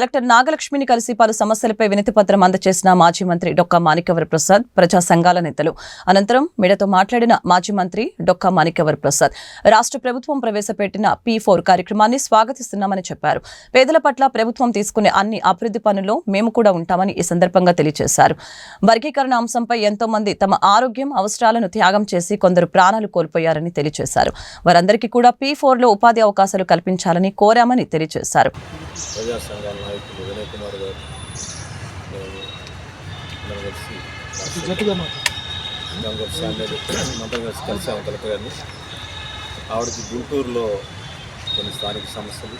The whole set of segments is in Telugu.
కలెక్టర్ నాగలక్ష్మిని కలిసి పలు సమస్యలపై వినతిపత్రం అందజేసిన మాజీ మంత్రి డొక్కా మాణిక్యవర ప్రసాద్ ప్రజా సంఘాల నేతలు. అనంతరం మీడియాతో మాట్లాడిన మాజీ మంత్రి డొక్కా మాణిక్యవర ప్రసాద్ రాష్ట్ర ప్రభుత్వం ప్రవేశపెట్టిన P4 కార్యక్రమాన్ని స్వాగతిస్తున్నామని చెప్పారు. పేదల పట్ల ప్రభుత్వం తీసుకునే అన్ని అభివృద్ధి పనుల్లో మేము కూడా ఉంటామని ఈ సందర్భంగా తెలియజేశారు. వర్గీకరణ అంశంపై ఎంతో మంది తమ ఆరోగ్యం అవసరాలను త్యాగం చేసి కొందరు ప్రాణాలు కోల్పోయారని తెలియజేశారు. వారందరికీ కూడా P4లో ఉపాధి అవకాశాలు కల్పించాలని కోరామని తెలియజేశారు. ప్రజా సంఘాల నాయకులు వినయ్ కుమార్ గారు కలిసాము కలెక్టర్ గారిని. ఆవిడకి గుంటూరులో కొన్ని స్థానిక సమస్యలు,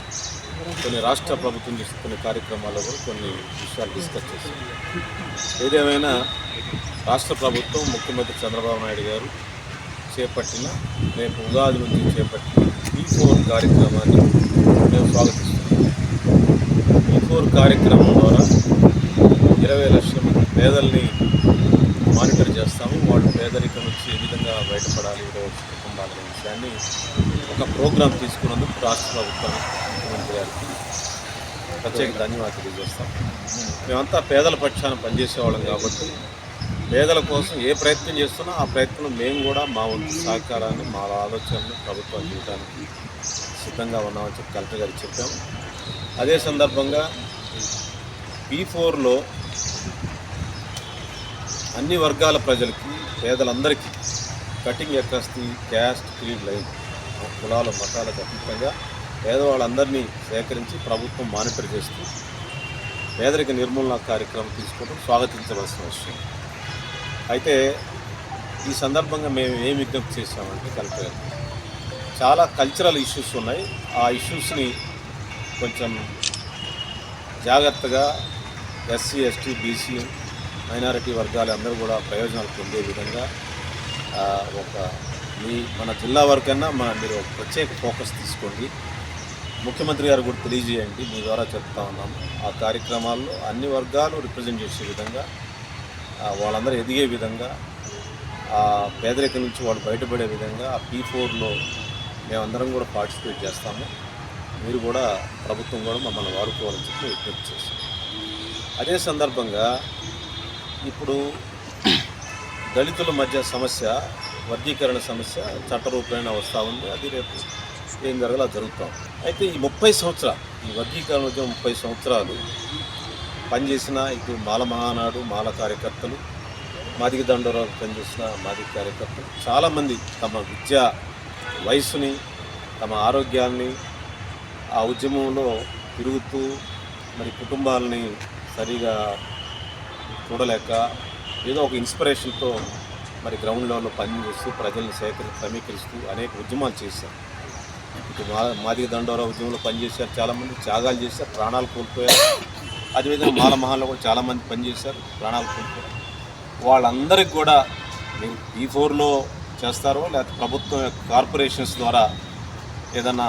కొన్ని రాష్ట్ర ప్రభుత్వం తీసుకునే కార్యక్రమాల్లో కూడా కొన్ని విషయాలు డిస్కస్ చేశారు. ఏదేమైనా రాష్ట్ర ప్రభుత్వం ముఖ్యమంత్రి చంద్రబాబు నాయుడు గారు చేపట్టిన, రేపు ఉగాది నుంచి చేపట్టిన P4 కార్యక్రమాన్ని మేము స్వాగతిస్తున్నాం. P4 కార్యక్రమం ద్వారా 20 లక్షల మంది పేదల్ని మానిటర్ చేస్తాము. వాళ్ళు పేదరికం నుంచి ఏ విధంగా బయటపడాలి, 20 లక్షల కుటుంబాలనే విషయాన్ని ఒక ప్రోగ్రాం తీసుకున్నందుకు రాష్ట్ర ప్రభుత్వానికి, ముఖ్యమంత్రి గారికి ప్రత్యేక ధన్యవాదాలు తెలియజేస్తాం. మేమంతా పేదల పక్షాన పనిచేసేవాళ్ళం కాబట్టి పేదల కోసం ఏ ప్రయత్నం చేస్తున్నా ఆ ప్రయత్నం మేము కూడా మా వంతు సహకారాన్ని, మా ఆలోచనలు ప్రభుత్వం చేయడానికి సిద్ధంగా ఉన్నామని చెప్పి కలెక్టర్ గారికి చెప్పాము. అదే సందర్భంగా P4లో అన్ని వర్గాల ప్రజలకి, పేదలందరికీ cutting across the caste creed line, కులాల మతాలకు అతీతంగా పేదవాళ్ళందరినీ సేకరించి ప్రభుత్వం మానిటర్ చేస్తూ పేదరిక నిర్మూలన కార్యక్రమం తీసుకోవడం స్వాగతించవలసిన విషయం. అయితే ఈ సందర్భంగా మేము ఏం విజ్ఞప్తి చేసామంటే కలెక్టర్ గారు, చాలా కల్చరల్ ఇష్యూస్ ఉన్నాయి. ఆ ఇష్యూస్ని కొంచెం జాగ్రత్తగా SC, ST, BC, మైనారిటీ వర్గాలు అందరూ కూడా ప్రయోజనాలు పొందే విధంగా మన జిల్లా వరకైనా మీరు ఒక ప్రత్యేక ఫోకస్ తీసుకోండి. ముఖ్యమంత్రి గారు కూడా తెలియజేయండి, మీ ద్వారా చెప్తా ఉన్నాము. ఆ కార్యక్రమాల్లో అన్ని వర్గాలు రిప్రజెంట్ చేసే విధంగా, వాళ్ళందరూ ఎదిగే విధంగా, ఆ పేదరికం నుంచి వాళ్ళు బయటపడే విధంగా ఆ P4లో మేమందరం కూడా పార్టిసిపేట్ చేస్తాము. మీరు కూడా, ప్రభుత్వం కూడా మమ్మల్ని వాడుకోవాలని చెప్పి విజ్ఞప్తి చేస్తాం. అదే సందర్భంగా ఇప్పుడు దళితుల మధ్య సమస్య, వర్గీకరణ సమస్య చట్టరూపేణ వస్తూ ఉంది. అది రేపు ఏం జరగాలో జరుగుతాం. అయితే ఈ 30 సంవత్సరాలు, ఈ వర్గీకరణ ఉద్యమం 30 సంవత్సరాలు పనిచేసిన ఇటు మాల మహానాడు, మాల కార్యకర్తలు, మాదిగ దండోరాలు పనిచేసిన మాదిగ కార్యకర్తలు చాలామంది తమ విద్యా వయసుని, తమ ఆరోగ్యాన్ని ఆ ఉద్యమంలో తిరుగుతూ మరి కుటుంబాలని సరిగా చూడలేక ఏదో ఒక ఇన్స్పిరేషన్తో మరి గ్రౌండ్ లెవెల్లో పనిచేస్తూ ప్రజల్ని సమీకరిస్తూ అనేక ఉద్యమాలు చేశారు. ఇటు మాదిగ దండోరా ఉద్యమంలో పనిచేశారు, చాలామంది త్యాగాలు చేశారు, ప్రాణాలు కోల్పోయారు. అదేవిధంగా మాల మహాల్లో కూడా చాలామంది పనిచేశారు, ప్రాణాలు కోల్పోయారు. వాళ్ళందరికీ కూడా మీరు P4లో చేస్తారో లేకపోతే ప్రభుత్వం కార్పొరేషన్స్ ద్వారా ఏదన్నా